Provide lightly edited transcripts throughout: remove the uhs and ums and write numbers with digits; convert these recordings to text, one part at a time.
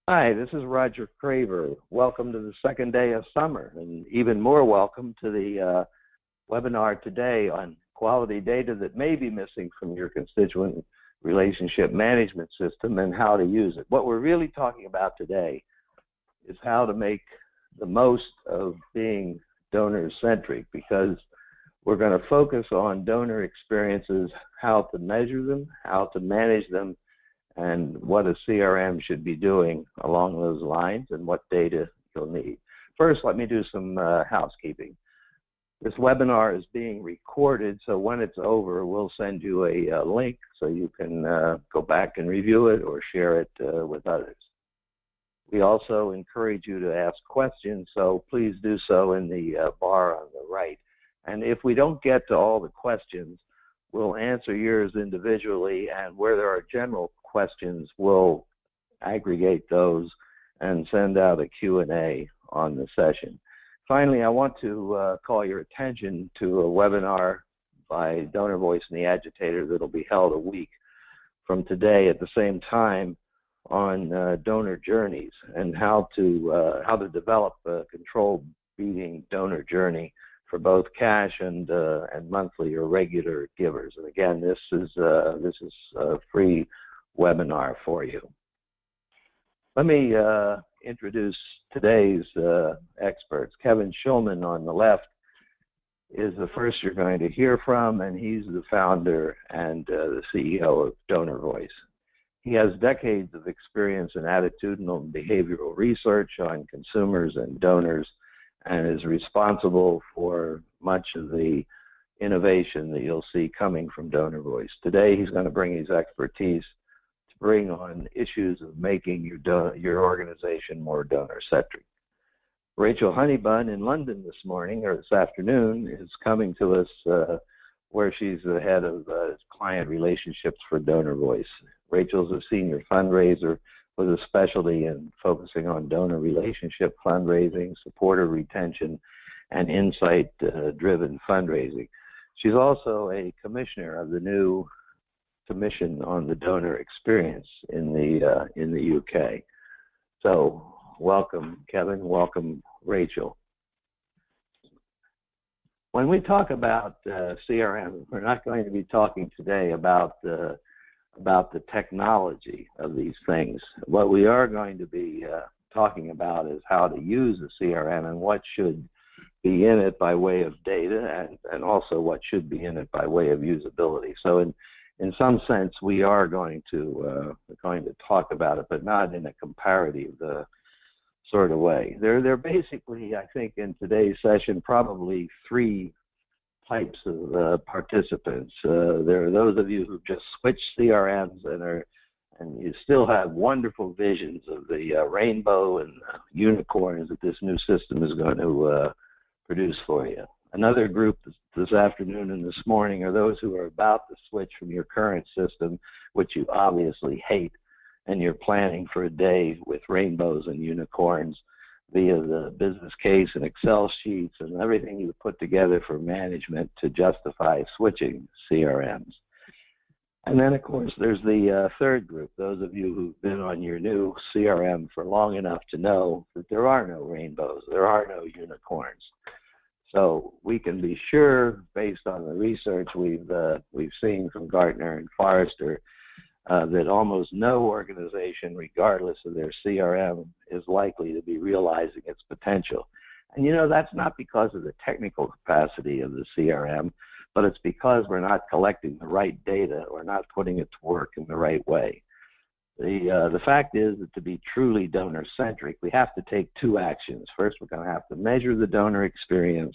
Hi, this is Roger Craver. Welcome to the second day of summer, and even more welcome to the webinar today on quality data that may be missing from your constituent relationship management system and how to use it. What we're really talking about today is how to make the most of being donor-centric, because we're going to focus on donor experiences, how to measure them, how to manage them, and what a CRM should be doing along those lines, and what data you'll need. First, let me do some housekeeping. This webinar is being recorded, so when it's over, we'll send you a link so you can go back and review it or share it with others. We also encourage you to ask questions, so please do so in the bar on the right. And if we don't get to all the questions, we'll answer yours individually, and where there are general questions, we'll aggregate those and send out a Q&A on the session. Finally, I want to call your attention to a webinar by Donor Voice and the Agitator that will be held a week from today at the same time on donor journeys and how to develop a controlled beating donor journey for both cash and monthly or regular givers. And again, this is a free webinar for you. Let me introduce today's experts. Kevin Schulman on the left is the first you're going to hear from, and he's the founder and the CEO of Donor Voice. He has decades of experience in attitudinal and behavioral research on consumers and donors, and is responsible for much of the innovation that you'll see coming from Donor Voice. Today, he's going to bring his expertise to bring on issues of making your organization more donor-centric. Rachel Honeybun in London this morning, or this afternoon, is coming to us where she's the head of client relationships for Donor Voice. Rachel's a senior fundraiser with a specialty in focusing on donor relationship fundraising, supporter retention, and insight-driven fundraising. She's also a commissioner of the new Commission on the Donor Experience in the UK. So welcome, Kevin. Welcome, Rachel. When we talk about CRM, we're not going to be talking today about the technology of these things. What we are going to be talking about is how to use a CRM and what should be in it by way of data, and also what should be in it by way of usability. So in some sense, we are going to talk about it, but not in a comparative sort of way. There are basically, I think, in today's session, probably three types of participants. There are those of you who've just switched CRMs and you still have wonderful visions of the rainbow and unicorns that this new system is going to produce for you. Another group this afternoon and this morning are those who are about to switch from your current system, which you obviously hate, and you're planning for a day with rainbows and unicorns via the business case and Excel sheets and everything you put together for management to justify switching CRMs. And then, of course, there's the third group, those of you who've been on your new CRM for long enough to know that there are no rainbows, there are no unicorns. So we can be sure, based on the research we've seen from Gartner and Forrester, that almost no organization, regardless of their CRM, is likely to be realizing its potential. And you know, that's not because of the technical capacity of the CRM, but it's because we're not collecting the right data or not putting it to work in the right way. The fact is that to be truly donor-centric, we have to take two actions. First, we're going to have to measure the donor experience,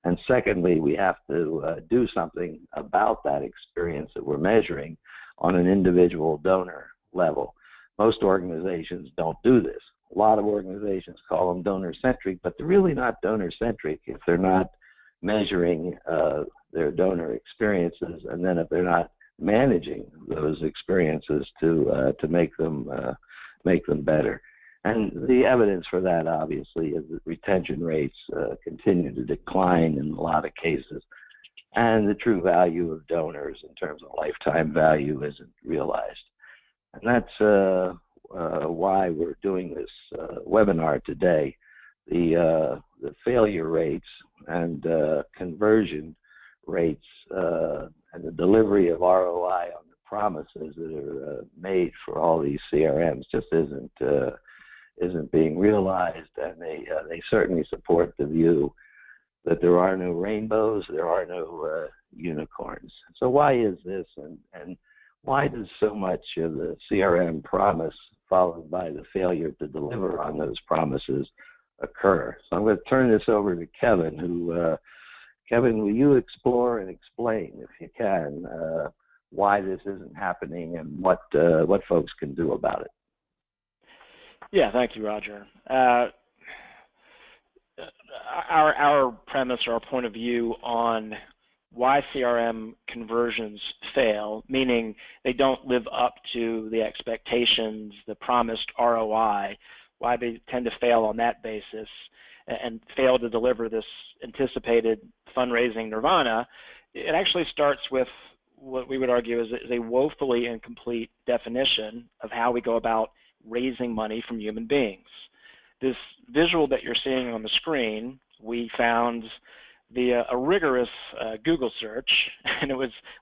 and secondly, we have to do something about that experience that we're measuring on an individual donor level. Most organizations don't do this. A lot of organizations call them donor-centric, but they're really not donor-centric if they're not measuring their donor experiences, and then if they're not managing those experiences to make them better. And the evidence for that, obviously, is that retention rates continue to decline in a lot of cases, and the true value of donors in terms of lifetime value isn't realized. And that's why we're doing this webinar today. The failure rates and conversion rates and the delivery of ROI on the promises that are made for all these CRMs just isn't being realized, and they certainly support the view that there are no rainbows, there are no unicorns. So why is this, and why does so much of the CRM promise followed by the failure to deliver on those promises occur? So I'm going to turn this over to Kevin, who, Kevin, will you explore and explain, if you can, why this isn't happening and what folks can do about it? Yeah, thank you, Roger. Our premise or our point of view on why CRM conversions fail, meaning they don't live up to the expectations, the promised ROI, why they tend to fail on that basis and fail to deliver this anticipated fundraising nirvana, it actually starts with what we would argue is a woefully incomplete definition of how we go about raising money from human beings. This visual that you're seeing on the screen, we found via a rigorous Google search, and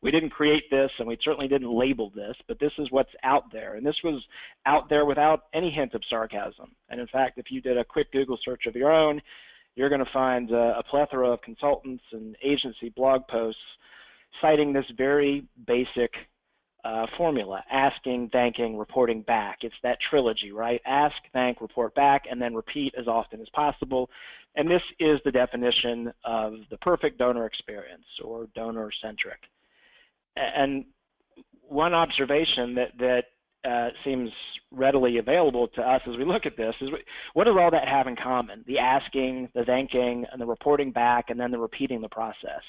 we didn't create this, and we certainly didn't label this, but this is what's out there, and this was out there without any hint of sarcasm. And in fact, if you did a quick Google search of your own, you're going to find a plethora of consultants and agency blog posts citing this very basic formula: asking, thanking, reporting back. It's that trilogy, right? Ask, thank, report back, and then repeat as often as possible. And this is the definition of the perfect donor experience, or donor-centric. And one observation that seems readily available to us as we look at this is, what does all that have in common? The asking, the thanking, and the reporting back, and then the repeating the process.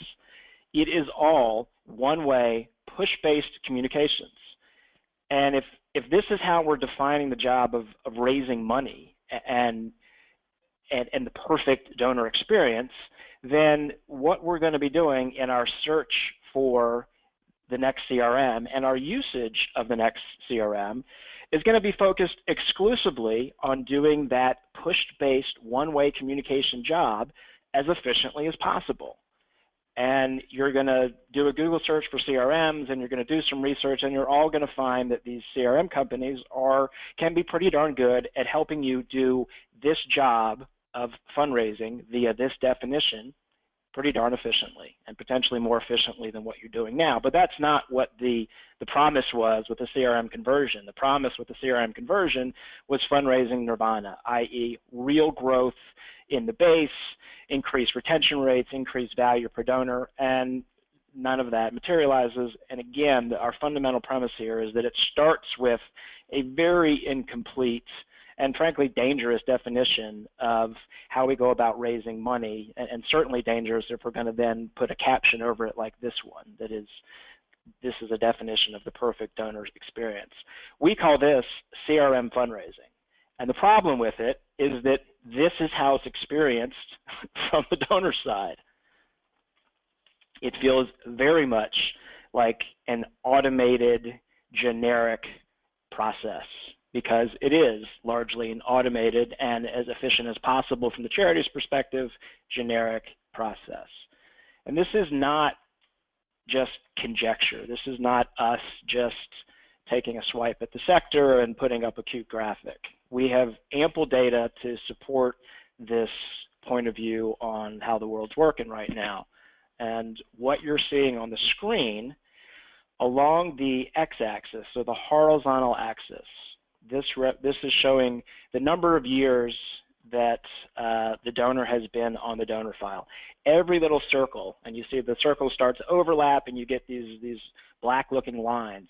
It is all one-way, push-based communications. And if this is how we're defining the job of raising money and the perfect donor experience, then what we're going to be doing in our search for the next CRM and our usage of the next CRM is going to be focused exclusively on doing that push-based one-way communication job as efficiently as possible. And you're going to do a Google search for CRMs, and you're going to do some research, and you're all going to find that these CRM companies can be pretty darn good at helping you do this job of fundraising via this definition pretty darn efficiently, and potentially more efficiently than what you're doing now. But that's not what the promise was with the CRM conversion. The promise with the CRM conversion was fundraising nirvana, i.e. real growth in the base, increased retention rates, increased value per donor, and none of that materializes. And again, our fundamental premise here is that it starts with a very incomplete and frankly dangerous definition of how we go about raising money, and certainly dangerous if we're going to then put a caption over it like this one, that is, this is a definition of the perfect donor experience. We call this CRM fundraising. And the problem with it is that this is how it's experienced from the donor side. It feels very much like an automated, generic process, because it is largely an automated and as efficient as possible from the charity's perspective, generic process. And this is not just conjecture. This is not us just taking a swipe at the sector and putting up a cute graphic. We have ample data to support this point of view on how the world's working right now. And what you're seeing on the screen along the x-axis, so the horizontal axis, this is showing the number of years that the donor has been on the donor file. Every little circle, and you see the circle starts to overlap and you get these black looking lines.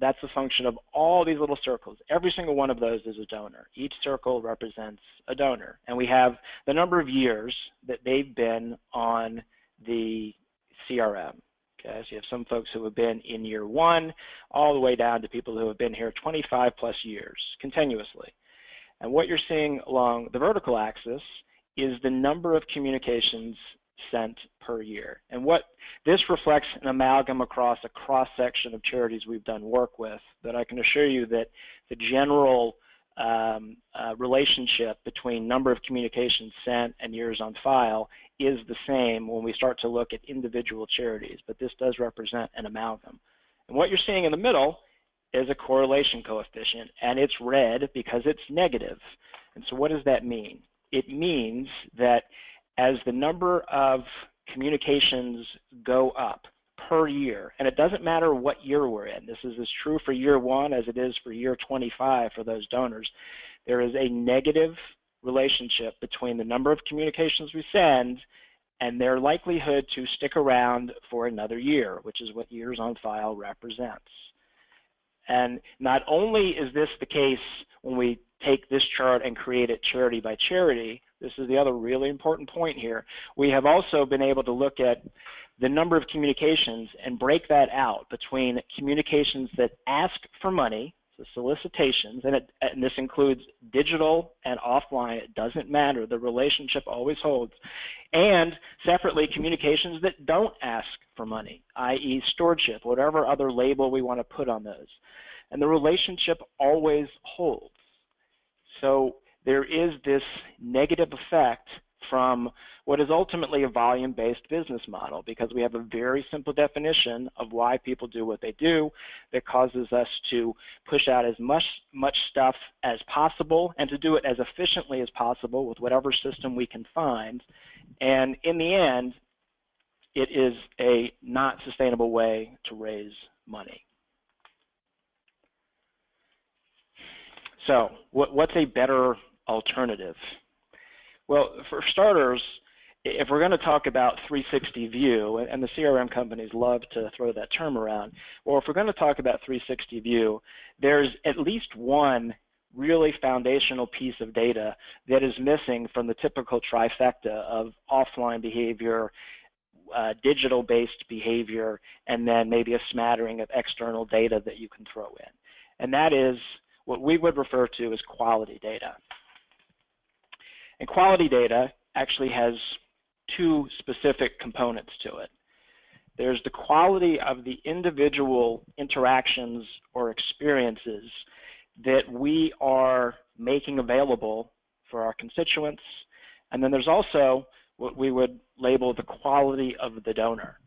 That's a function of all these little circles. Every single one of those is a donor. Each circle represents a donor. And we have the number of years that they've been on the CRM. Okay, so you have some folks who have been in year 1 all the way down to people who have been here 25 plus years continuously. And what you're seeing along the vertical axis is the number of communications sent per year. And what this reflects an amalgam across a cross-section of charities we've done work with, but I can assure you that the general relationship between number of communications sent and years on file is the same when we start to look at individual charities, but this does represent an amalgam. And what you're seeing in the middle is a correlation coefficient, and it's red because it's negative. And so what does that mean? It means that as the number of communications go up per year, and it doesn't matter what year we're in, this is as true for year 1 as it is for year 25 for those donors, there is a negative relationship between the number of communications we send and their likelihood to stick around for another year, which is what years on file represents. And not only is this the case when we take this chart and create it charity by charity, this is the other really important point here, we have also been able to look at the number of communications and break that out between communications that ask for money, so solicitations, and this includes digital and offline, it doesn't matter, the relationship always holds, and separately communications that don't ask for money, i.e. stewardship, whatever other label we want to put on those. And the relationship always holds. So there is this negative effect from what is ultimately a volume-based business model, because we have a very simple definition of why people do what they do that causes us to push out as much stuff as possible and to do it as efficiently as possible with whatever system we can find. And in the end, it is a not sustainable way to raise money. So what's a better alternative? Well, for starters, if we're going to talk about 360 view, and the CRM companies love to throw that term around, well, if we're going to talk about 360 view, there's at least one really foundational piece of data that is missing from the typical trifecta of offline behavior, digital-based behavior, and then maybe a smattering of external data that you can throw in. And that is what we would refer to as quality data. And quality data actually has two specific components to it. There's the quality of the individual interactions or experiences that we are making available for our constituents, and then there's also what we would label the quality of the donor.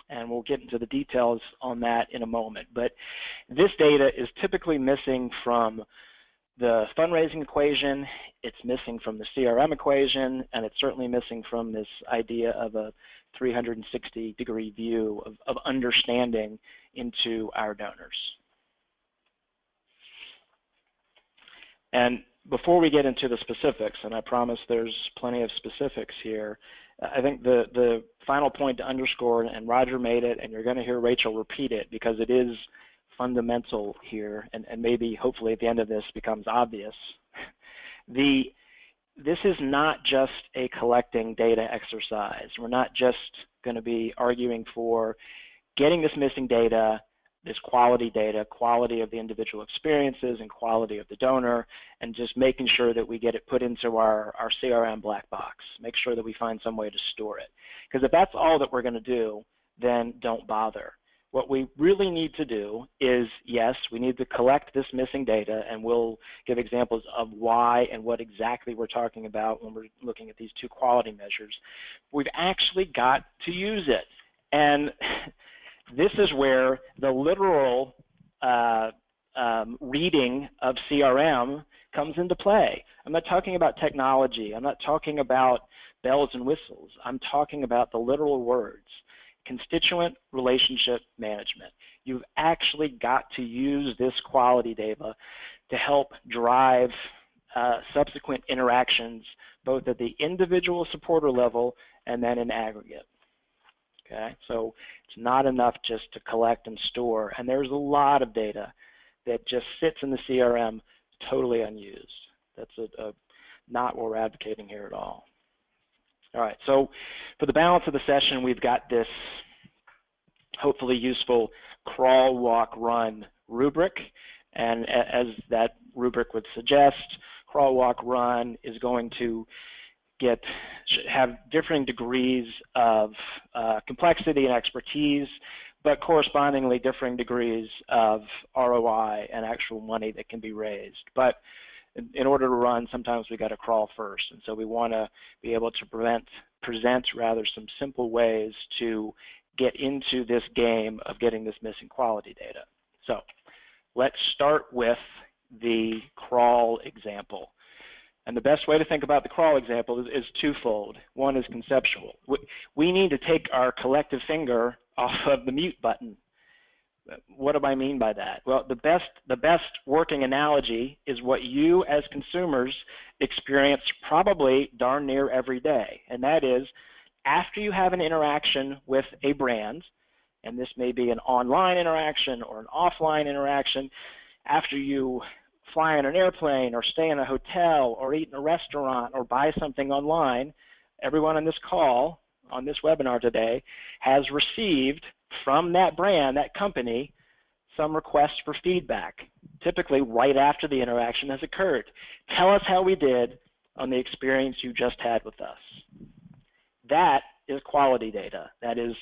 And we'll get into the details on that in a moment. But this data is typically missing from the fundraising equation, it's missing from the CRM equation, and it's certainly missing from this idea of a 360-degree view of understanding into our donors. And before we get into the specifics, and I promise there's plenty of specifics here, I think the final point to underscore, and Roger made it, and you're going to hear Rachel repeat it because it is fundamental here, and maybe hopefully at the end of this becomes obvious. This is not just a collecting data exercise. We're not just going to be arguing for getting this missing data, this quality data, quality of the individual experiences and quality of the donor, and just making sure that we get it put into our CRM black box, make sure that we find some way to store it. Because if that's all that we're going to do, then don't bother. What we really need to do is, yes, we need to collect this missing data, and we'll give examples of why and what exactly we're talking about when we're looking at these two quality measures. We've actually got to use it. And this is where the literal reading of CRM comes into play. I'm not talking about technology. I'm not talking about bells and whistles. I'm talking about the literal words. Constituent relationship management. You've actually got to use this quality data to help drive subsequent interactions both at the individual supporter level and then in aggregate. Okay, so it's not enough just to collect and store, and there's a lot of data that just sits in the CRM totally unused. That's not what we're advocating here at all. All right, so for the balance of the session, we've got this hopefully useful crawl, walk, run rubric. And as that rubric would suggest, crawl, walk, run is going to have differing degrees of complexity and expertise, but correspondingly differing degrees of ROI and actual money that can be raised. But in order to run, sometimes we got to crawl first. And so we want to be able to present rather some simple ways to get into this game of getting this missing quality data. So let's start with the crawl example. And the best way to think about the crawl example is twofold. One is conceptual. We need to take our collective finger off of the mute button. What do I mean by that? Well, the best working analogy is what you as consumers experience probably darn near every day, and that is after you have an interaction with a brand, and this may be an online interaction or an offline interaction, after you fly on an airplane or stay in a hotel or eat in a restaurant or buy something online, everyone on this call, on this webinar today, has received from that brand, that company, some requests for feedback, typically right after the interaction has occurred. Tell us how we did on the experience you just had with us. That is quality data. That is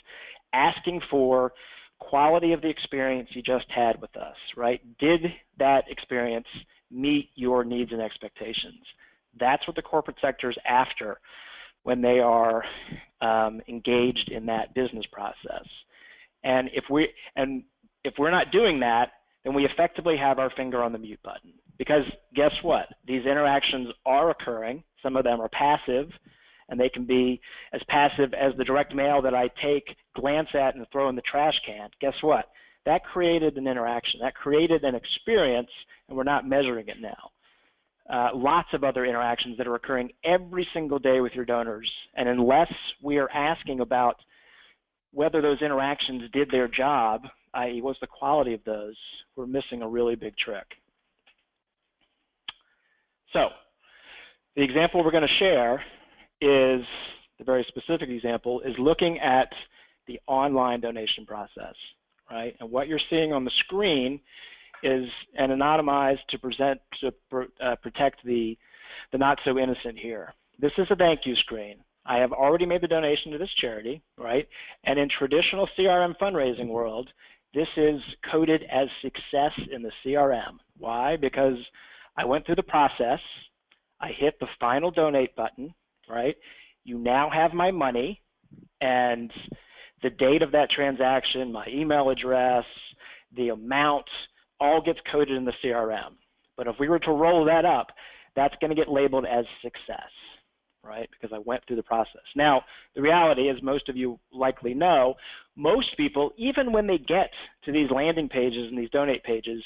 asking for quality of the experience you just had with us, right? Did that experience meet your needs and expectations? That's what the corporate sector is after when they are engaged in that business process. And if we're not doing that, then we effectively have our finger on the mute button. Because guess what? These interactions are occurring. Some of them are passive, and they can be as passive as the direct mail that I take, glance at, and throw in the trash can. Guess what? That created an interaction. That created an experience, and we're not measuring it now. Lots of other interactions that are occurring every single day with your donors, and unless we are asking about whether those interactions did their job, i.e. what's the quality of those, we're missing a really big trick. So the example we're going to share is, the very specific example, is looking at the online donation process, right? And what you're seeing on the screen is an anonymized to protect the not so innocent here. This is a thank you screen. I have already made the donation to this charity, right? And in traditional CRM fundraising world, this is coded as success in the CRM. Why? Because I went through the process, I hit the final donate button, right? You now have my money, and the date of that transaction, my email address, the amount, all gets coded in the CRM. But if we were to roll that up, that's going to get labeled as success, right? Because I went through the process. Now, the reality, as most of you likely know, most people, even when they get to these landing pages and these donate pages,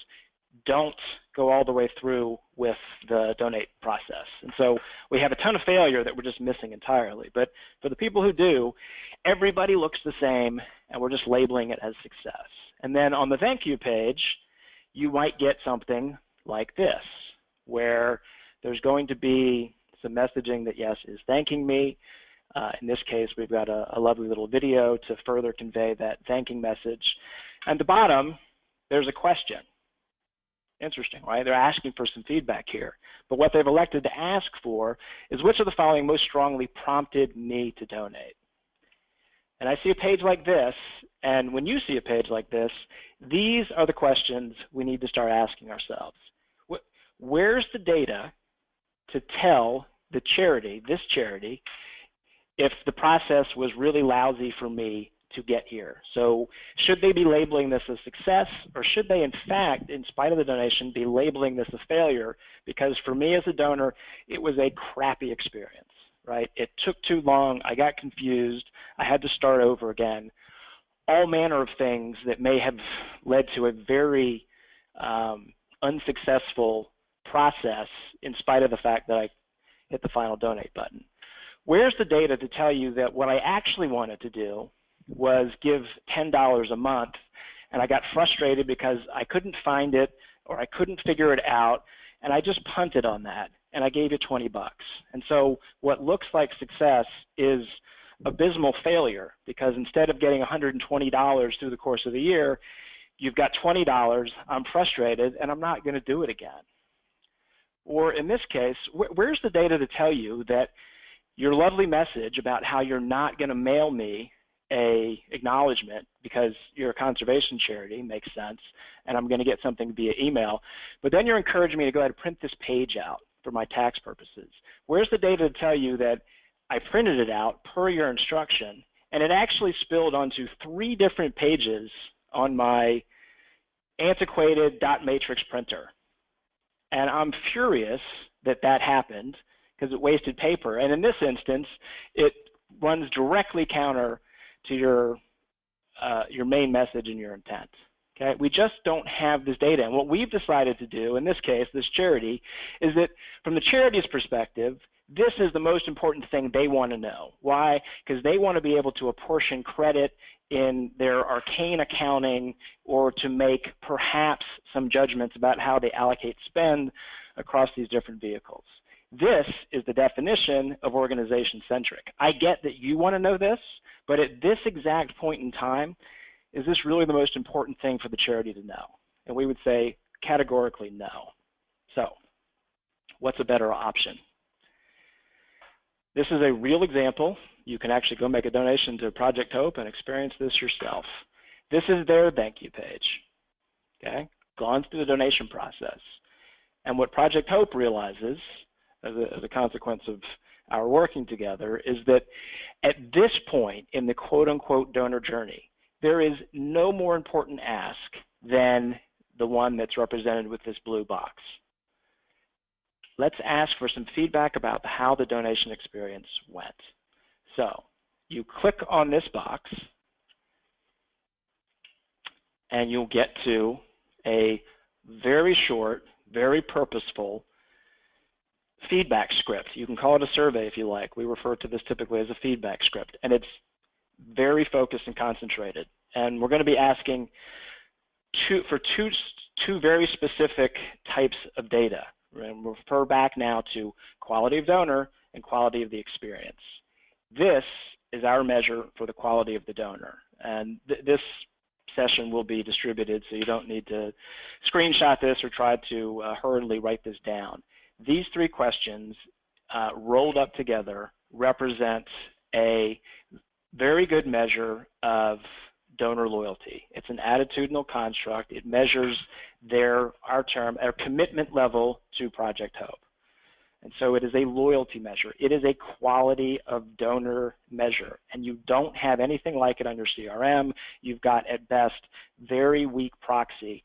don't go all the way through with the donate process. And so we have a ton of failure that we're just missing entirely. But for the people who do, everybody looks the same, and we're just labeling it as success. And then on the thank you page, you might get something like this, where there's going to be some messaging that, yes, is thanking me. In this case, we've got a lovely little video to further convey that thanking message. At the bottom, there's a question. Interesting, right? They're asking for some feedback here. But what they've elected to ask for is, which of the following most strongly prompted me to donate? And I see a page like this, and when you see a page like this, these are the questions we need to start asking ourselves. Where's the data to tell the charity, this charity, if the process was really lousy for me to get here? So should they be labeling this a success, or should they in fact, in spite of the donation, be labeling this a failure? Because for me as a donor, it was a crappy experience, right? It took too long, I got confused, I had to start over again. All manner of things that may have led to a very unsuccessful process in spite of the fact that I hit the final donate button. Where's the data to tell you that what I actually wanted to do was give $10 a month, and I got frustrated because I couldn't find it or I couldn't figure it out, and I just punted on that, and I gave you 20 bucks. And so what looks like success is abysmal failure, because instead of getting $120 through the course of the year, you've got $20, I'm frustrated, and I'm not going to do it again. Or in this case, where's the data to tell you that your lovely message about how you're not going to mail me a acknowledgement because you're a conservation charity, makes sense, and I'm going to get something via email, but then you're encouraging me to go ahead and print this page out for my tax purposes. Where's the data to tell you that I printed it out per your instruction, and it actually spilled onto 3 different pages on my antiquated dot matrix printer? And I'm furious that that happened because it wasted paper. And in this instance, it runs directly counter to your main message and your intent. Okay? We just don't have this data. And what we've decided to do, in this case, this charity, is that from the charity's perspective, this is the most important thing they want to know. Why? Because they want to be able to apportion credit in their arcane accounting or to make perhaps some judgments about how they allocate spend across these different vehicles. This is the definition of organization-centric. I get that you want to know this, but at this exact point in time, is this really the most important thing for the charity to know? And we would say categorically no. So what's a better option? This is a real example. You can actually go make a donation to Project Hope and experience this yourself. This is their thank you page. Okay? Gone through the donation process. And what Project Hope realizes as a consequence of our working together is that at this point in the quote-unquote donor journey, there is no more important ask than the one that's represented with this blue box. Let's ask for some feedback about how the donation experience went. So you click on this box and you'll get to a very short, very purposeful feedback script. You can call it a survey if you like. We refer to this typically as a feedback script, and it's very focused and concentrated. And we're going to be asking for two very specific types of data. And we'll refer back now to quality of donor and quality of the experience. This is our measure for the quality of the donor. And this session will be distributed, so you don't need to screenshot this or try to hurriedly write this down. These 3 questions rolled up together represent a very good measure of donor loyalty. It's an attitudinal construct. It measures their commitment level to Project Hope. And so it is a loyalty measure. It is a quality of donor measure. And you don't have anything like it on your CRM. You've got, at best, very weak proxy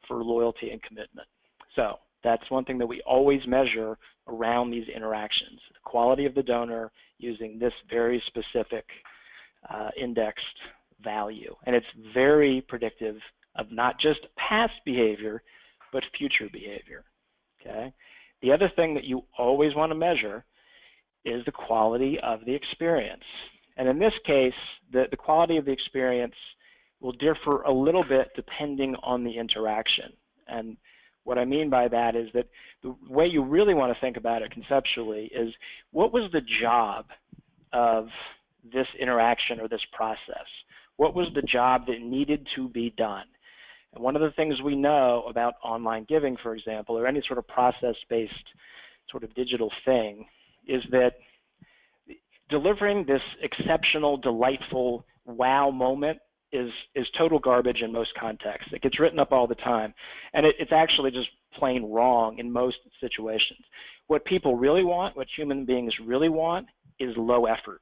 for loyalty and commitment. So that's one thing that we always measure around these interactions, the quality of the donor using this very specific indexed value. And it's very predictive of not just past behavior, but future behavior. Okay? The other thing that you always want to measure is the quality of the experience. And in this case, the quality of the experience will differ a little bit depending on the interaction. And what I mean by that is that the way you really want to think about it conceptually is, what was the job of this interaction or this process? What was the job that needed to be done? And one of the things we know about online giving, for example, or any sort of process-based sort of digital thing, is that delivering this exceptional, delightful wow moment is total garbage in most contexts. It gets written up all the time, and it's actually just plain wrong in most situations. What people really want, what human beings really want, is low effort,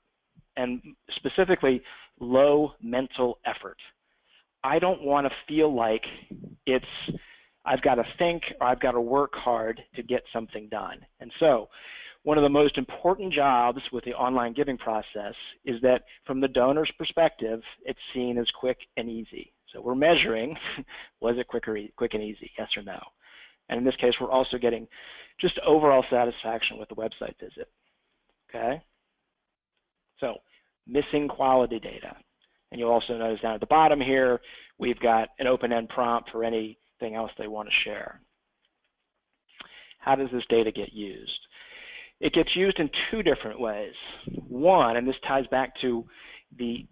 and specifically low mental effort. I don't want to feel like I've got to think or I've got to work hard to get something done. And so one of the most important jobs with the online giving process is that from the donor's perspective, it's seen as quick and easy. So we're measuring, was it quick and easy, yes or no? And in this case, we're also getting just overall satisfaction with the website visit. Okay? So missing quality data. And you'll also notice down at the bottom here, we've got an open-end prompt for anything else they want to share. How does this data get used? It gets used in 2 different ways. One, and this ties back to the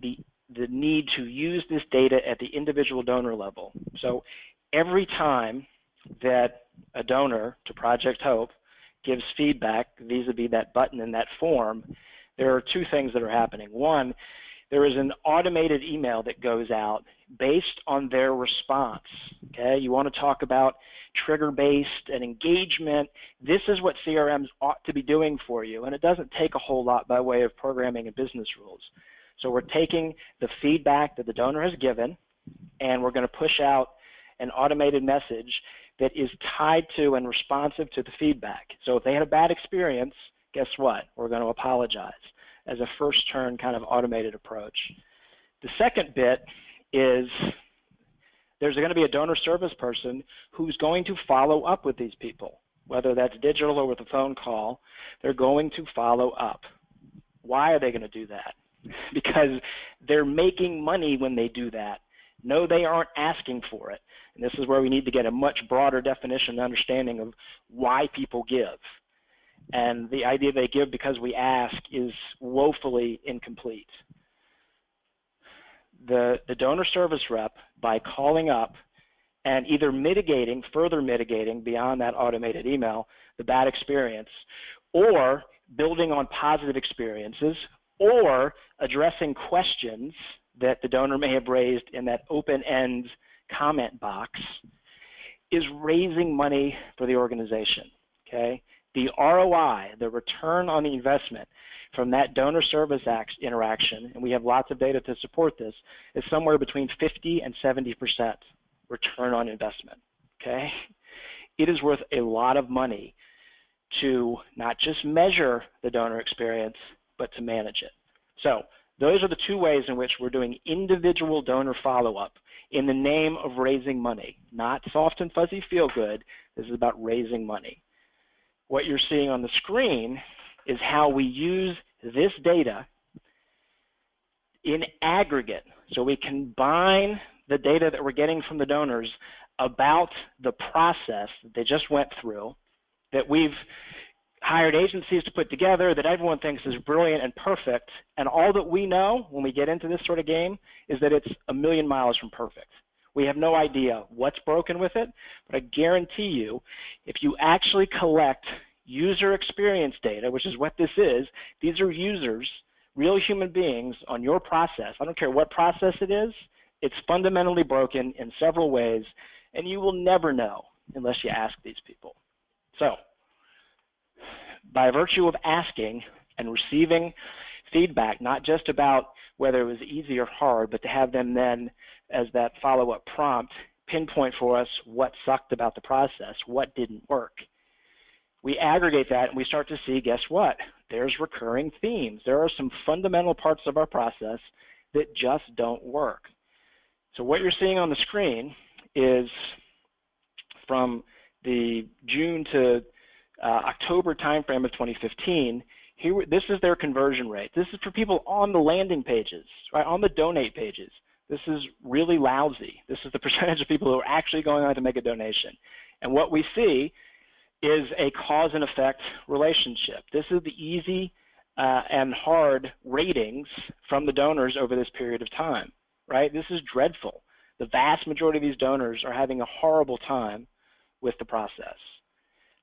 need to use this data at the individual donor level. So every time that a donor to Project Hope gives feedback vis-a-vis that button in that form, there are 2 things that are happening. One, there is an automated email that goes out based on their response. Okay, you want to talk about trigger-based and engagement. This is what CRMs ought to be doing for you, and it doesn't take a whole lot by way of programming and business rules. So we're taking the feedback that the donor has given, and we're going to push out an automated message that is tied to and responsive to the feedback. So if they had a bad experience, guess what? We're going to apologize as a first turn kind of automated approach. The second bit is there's going to be a donor service person who's going to follow up with these people, whether that's digital or with a phone call. They're going to follow up. Why are they going to do that? Because they're making money when they do that. No, they aren't asking for it. And this is where we need to get a much broader definition and understanding of why people give. And the idea they give because we ask is woefully incomplete. The donor service rep, by calling up and either further mitigating beyond that automated email, the bad experience, or building on positive experiences, or addressing questions that the donor may have raised in that open-end comment box, is raising money for the organization. Okay? The ROI, the return on the investment from that donor service interaction, and we have lots of data to support this, is somewhere between 50 and 70% return on investment. Okay? It is worth a lot of money to not just measure the donor experience, but to manage it. So those are the two ways in which we're doing individual donor follow-up in the name of raising money, not soft and fuzzy feel-good. This is about raising money. What you're seeing on the screen is how we use this data in aggregate. So we combine the data that we're getting from the donors about the process that they just went through, that we've hired agencies to put together, that everyone thinks is brilliant and perfect, and all that we know when we get into this sort of game is that it's a million miles from perfect. We have no idea what's broken with it, but I guarantee you, if you actually collect user experience data, which is what this is, these are users, real human beings on your process. I don't care what process it is, it's fundamentally broken in several ways, and you will never know unless you ask these people. So, by virtue of asking and receiving feedback, not just about whether it was easy or hard, but to have them then, as that follow-up prompt, pinpoint for us what sucked about the process, what didn't work. We aggregate that and we start to see, guess what? There's recurring themes. There are some fundamental parts of our process that just don't work. So what you're seeing on the screen is from the June to October timeframe of 2015, this is their conversion rate. This is for people on the landing pages, right, on the donate pages. This is really lousy. This is the percentage of people who are actually going on to make a donation. And what we see is a cause and effect relationship. This is the easy and hard ratings from the donors over this period of time, right? This is dreadful. The vast majority of these donors are having a horrible time with the process.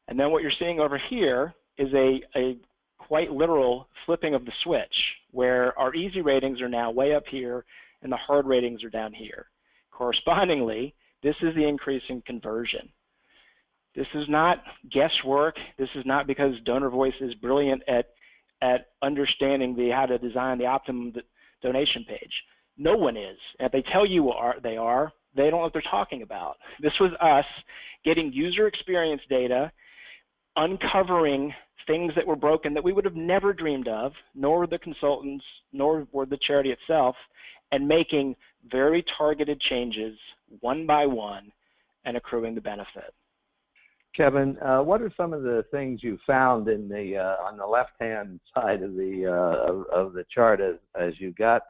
And then what you're seeing over here is a quite literal flipping of the switch, where our easy ratings are now way up here and the hard ratings are down here. Correspondingly, this is the increase in conversion. This is not guesswork. This is not because Donor Voice is brilliant at understanding how to design the optimum donation page. No one is. And if they tell you they don't know what they're talking about. This was us getting user experience data, uncovering things that were broken that we would have never dreamed of, nor the consultants, nor the charity itself, and making very targeted changes one by one and accruing the benefit. Kevin, what are some of the things you found in on the left-hand side of the chart as you got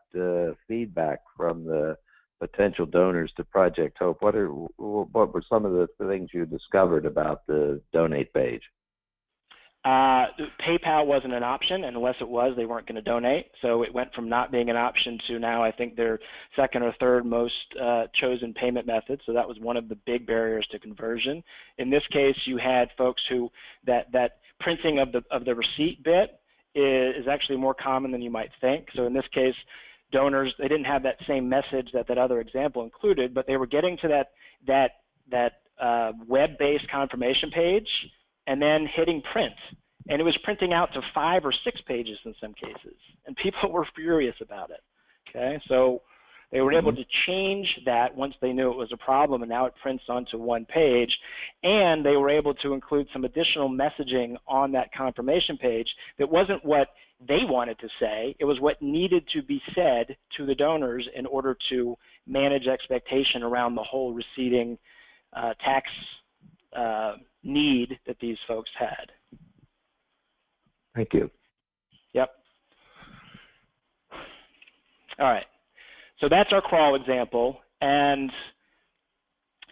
feedback from the potential donors to Project Hope? What were some of the things you discovered about the donate page? PayPal wasn't an option, and unless it was, they weren't going to donate. So it went from not being an option to now I think their second or third most chosen payment method. So that was one of the big barriers to conversion. In this case, you had folks who that printing of the receipt bit is actually more common than you might think. So in this case, donors, they didn't have that same message that other example included, but they were getting to that web-based confirmation page and then hitting print. And it was printing out to 5 or 6 pages in some cases. And people were furious about it. Okay, so they were able to change that once they knew it was a problem, and now it prints onto 1 page. And they were able to include some additional messaging on that confirmation page that wasn't what they wanted to say. It was what needed to be said to the donors in order to manage expectation around the whole receding tax need that these folks had. Thank you. Yep. All right. So that's our crawl example, and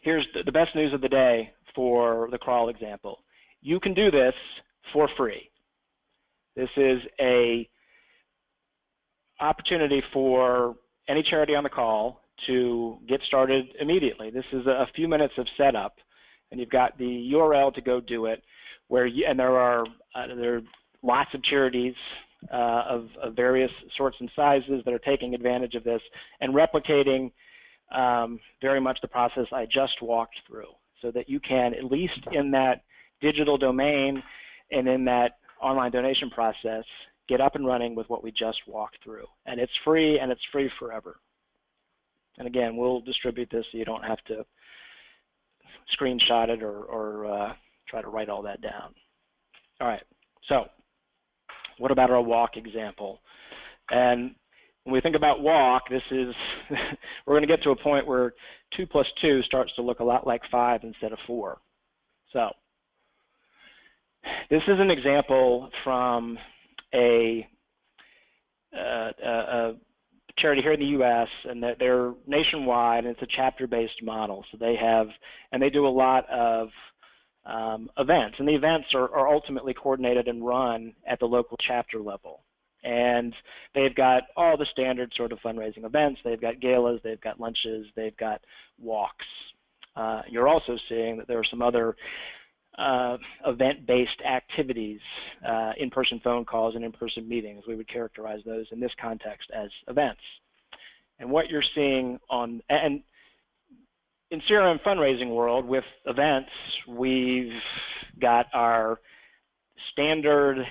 here's the best news of the day for the crawl example. You can do this for free. This is a opportunity for any charity on the call to get started immediately. This is a few minutes of setup, and you've got the URL to go do it. And there are lots of charities of various sorts and sizes that are taking advantage of this and replicating very much the process I just walked through, so that you can, at least in that digital domain and in that online donation process, get up and running with what we just walked through. And it's free, and it's free forever. And again, we'll distribute this so you don't have to screenshot it or try to write all that down. All right, so what about our walk example? And when we think about walk, this is, we're going to get to a point where 2 plus 2 starts to look a lot like 5 instead of 4. So this is an example from a charity here in the U.S., and they're nationwide, and it's a chapter-based model. So they have, and they do a lot of events, and the events are ultimately coordinated and run at the local chapter level. And they've got all the standard sort of fundraising events. They've got galas, they've got lunches, they've got walks. You're also seeing that there are some other event-based activities, in-person phone calls and in-person meetings. We would characterize those in this context as events. And what you're seeing on, and in CRM fundraising world with events, we've got our standard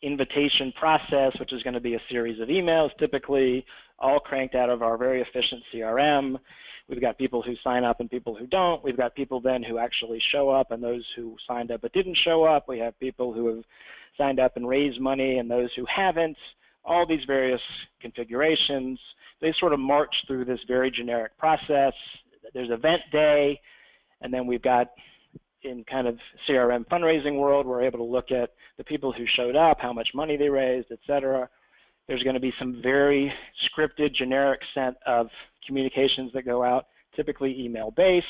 invitation process, which is going to be a series of emails, typically all cranked out of our very efficient CRM. We've got people who sign up and people who don't. We've got people then who actually show up and those who signed up but didn't show up. We have people who have signed up and raised money and those who haven't. All these various configurations, they sort of march through this very generic process. There's event day, and then we've got, in kind of CRM fundraising world, we're able to look at the people who showed up, how much money they raised, et cetera. There's going to be some very scripted, generic set of communications that go out, typically email-based,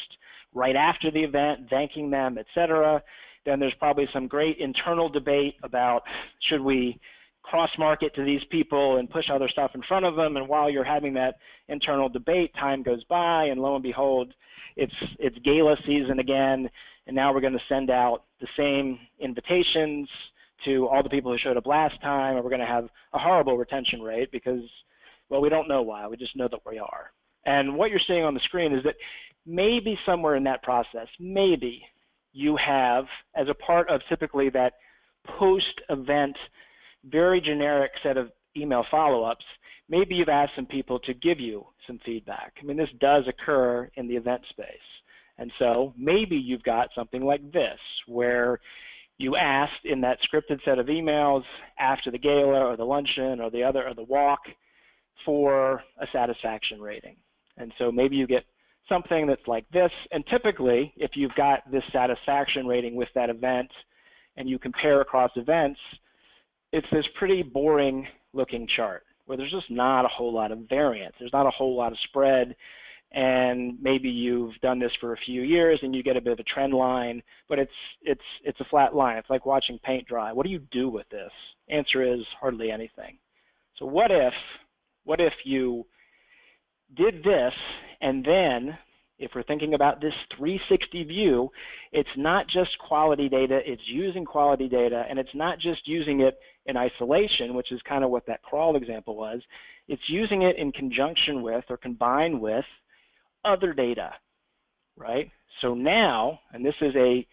right after the event, thanking them, et cetera. Then there's probably some great internal debate about should we cross-market to these people and push other stuff in front of them, and while you're having that internal debate, time goes by, and lo and behold, it's gala season again, and now we're going to send out the same invitations to all the people who showed up last time, and we're going to have a horrible retention rate because, well, we don't know why, we just know that we are. And what you're seeing on the screen is that maybe somewhere in that process, maybe you have, as a part of typically that post-event very generic set of email follow-ups, maybe you've asked some people to give you some feedback. I mean, this does occur in the event space. And so maybe you've got something like this, where you asked in that scripted set of emails after the gala or the luncheon or the walk for a satisfaction rating. And so maybe you get something that's like this. And typically, if you've got this satisfaction rating with that event and you compare across events, it's this pretty boring looking chart where there's just not a whole lot of variance. There's not a whole lot of spread, and maybe you've done this for a few years and you get a bit of a trend line, but it's a flat line. It's like watching paint dry. What do you do with this? Answer is hardly anything. So what if you did this and then if we're thinking about this 360 view, it's not just quality data, it's using quality data, and it's not just using it in isolation, which is kind of what that crawl example was. It's using it in conjunction with or combined with other data, right? So now, and this is a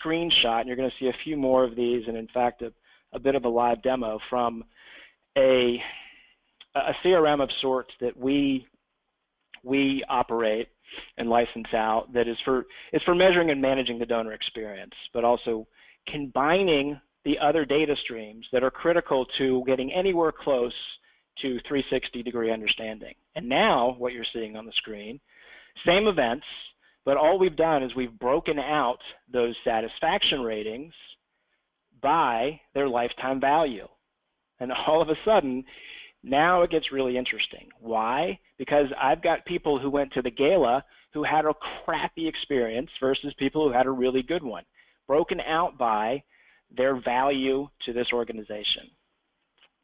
screenshot, and you're going to see a few more of these, and in fact, a bit of a live demo from a CRM of sorts that we operate and license out that is for measuring and managing the donor experience, but also combining the other data streams that are critical to getting anywhere close to 360-degree understanding. And now what you're seeing on the screen, same events, but all we've done is we've broken out those satisfaction ratings by their lifetime value. And all of a sudden, now it gets really interesting. Why? Because I've got people who went to the gala who had a crappy experience versus people who had a really good one, broken out by their value to this organization.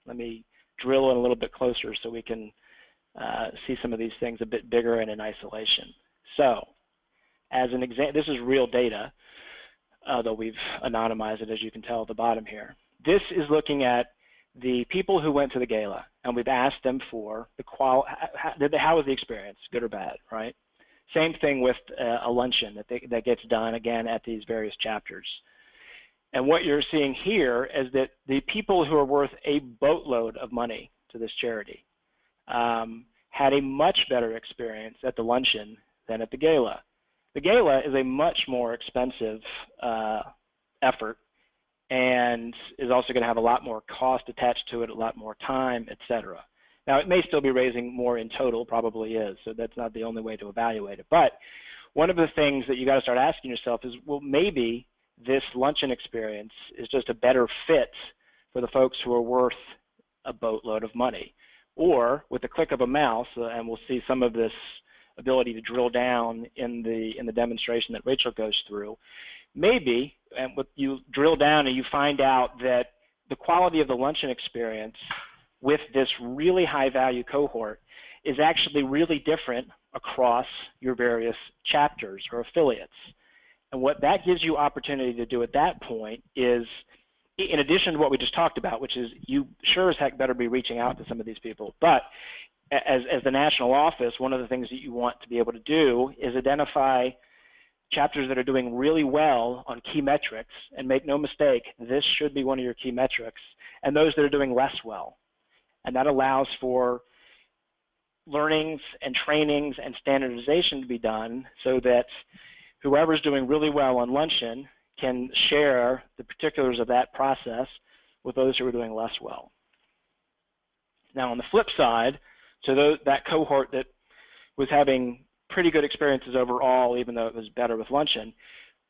Let me drill in a little bit closer so we can see some of these things a bit bigger and in isolation. So, as an example, this is real data, though we've anonymized it, as you can tell at the bottom here. This is looking at the people who went to the gala, and we've asked them for the how was the experience, good or bad, right? Same thing with a luncheon that gets done, again, at these various chapters. And what you're seeing here is that the people who are worth a boatload of money to this charity had a much better experience at the luncheon than at the gala. The gala is a much more expensive effort and is also going to have a lot more cost attached to it, a lot more time, et cetera. Now, it may still be raising more in total, probably is, so that's not the only way to evaluate it. But one of the things that you got to start asking yourself is, well, maybe this luncheon experience is just a better fit for the folks who are worth a boatload of money. Or with the click of a mouse, and we'll see some of this ability to drill down in the demonstration that Rachel goes through, maybe, and you drill down and you find out that the quality of the luncheon experience with this really high value cohort is actually really different across your various chapters or affiliates. And what that gives you opportunity to do at that point is, in addition to what we just talked about, which is you sure as heck better be reaching out to some of these people, but as the national office, one of the things that you want to be able to do is identify chapters that are doing really well on key metrics, and make no mistake, this should be one of your key metrics, and those that are doing less well. And that allows for learnings and trainings and standardization to be done so that whoever's doing really well on luncheon can share the particulars of that process with those who are doing less well. Now, on the flip side, so that cohort that was having pretty good experiences overall, even though it was better with luncheon,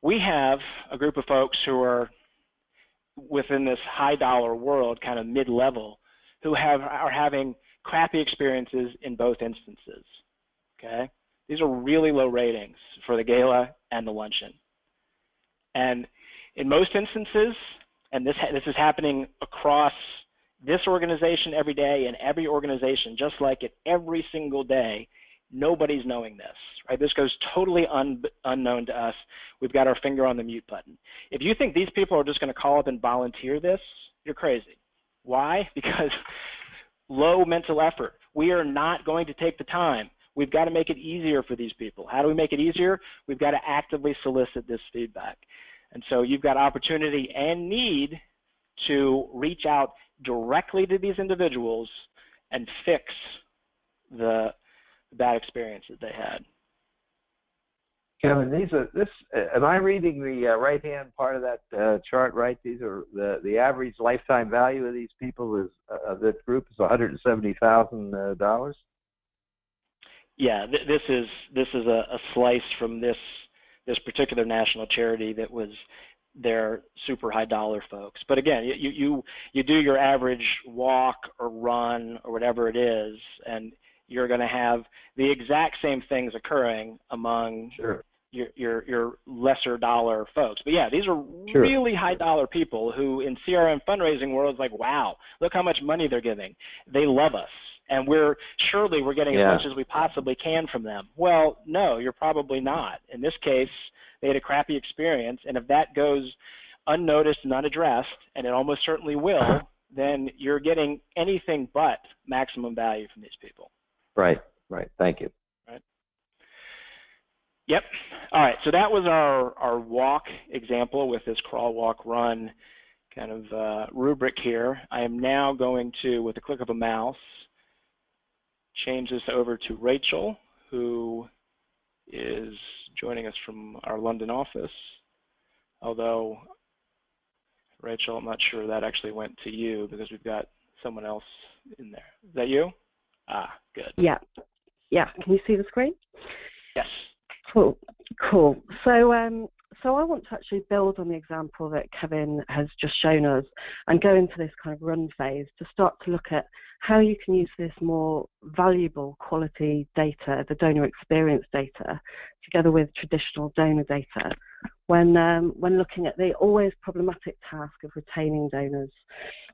we have a group of folks who are within this high dollar world, kind of mid-level, who are having crappy experiences in both instances, okay? These are really low ratings for the gala and the luncheon. And in most instances, and this is happening across this organization every day and every organization, just like it every single day, nobody's knowing this, right? This goes totally unknown to us. We've got our finger on the mute button. If you think these people are just going to call up and volunteer this, you're crazy. Why? Because low mental effort. We are not going to take the time. We've got to make it easier for these people. How do we make it easier? We've got to actively solicit this feedback. And so you've got opportunity and need to reach out directly to these individuals and fix the bad experience that they had. Kevin, am I reading the right-hand part of that chart right? These are the average lifetime value of these people of this group is $170,000. Yeah, this is a slice from this particular national charity that was their super high dollar folks. But again, you do your average walk or run or whatever it is, and you're going to have the exact same things occurring among your lesser dollar folks. But yeah, these are really high dollar people who in CRM fundraising world is like, wow, look how much money they're giving. They love us. and we're getting as Yeah. much as we possibly can from them. Well, no, you're probably not. In this case, they had a crappy experience, and if that goes unnoticed and unaddressed, and it almost certainly will, then you're getting anything but maximum value from these people. Right. Thank you. Right. Yep. All right. So that was our walk example with this crawl, walk, run kind of rubric here. I am now going to, with a click of a mouse, change this over to Rachel, who is joining us from our London office. Although, Rachel, I'm not sure that actually went to you because we've got someone else in there. Is that you? Ah, good. Yeah. Can you see the screen? Yes. Cool. So I want to actually build on the example that Kevin has just shown us and go into this kind of run phase to start to look at how you can use this more valuable quality data, the donor experience data, together with traditional donor data when looking at the always problematic task of retaining donors,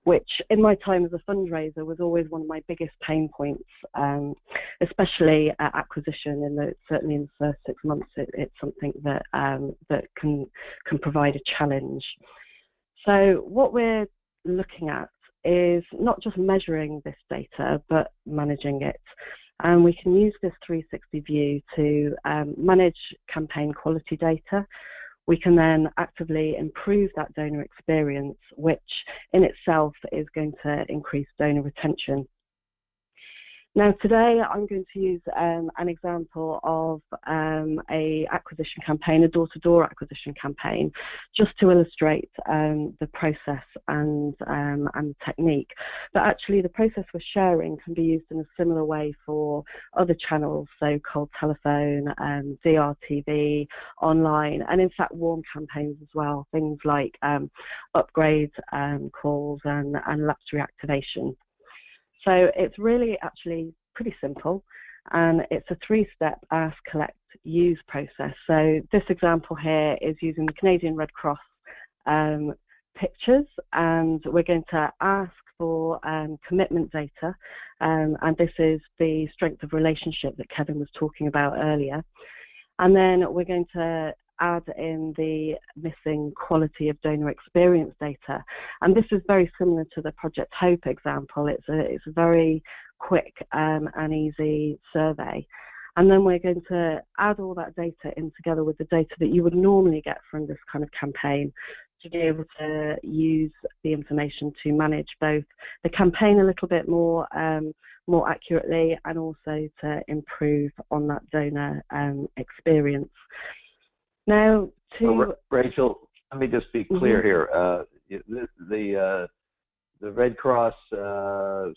which in my time as a fundraiser was always one of my biggest pain points, especially at acquisition. Certainly in the first 6 months, it's something that can provide a challenge. So what we're looking at is not just measuring this data, but managing it. And we can use this 360 view to manage campaign quality data. We can then actively improve that donor experience, which in itself is going to increase donor retention. Now today I'm going to use an example of a acquisition campaign, a door-to-door acquisition campaign, just to illustrate the process and the technique. But actually the process we're sharing can be used in a similar way for other channels, so cold telephone, DRTV, online, and in fact warm campaigns as well, things like upgrade calls and lapse reactivation. So it's really actually pretty simple, and it's a 3-step ask, collect, use process. So this example here is using the Canadian Red Cross pictures, and we're going to ask for commitment data, and this is the strength of relationship that Kevin was talking about earlier. And then we're going to add in the missing quality of donor experience data. And this is very similar to the Project Hope example. It's a very quick and easy survey. And then we're going to add all that data in together with the data that you would normally get from this kind of campaign to be able to use the information to manage both the campaign a little bit more accurately, and also to improve on that donor experience. Now, Rachel, let me just be clear here. The Red Cross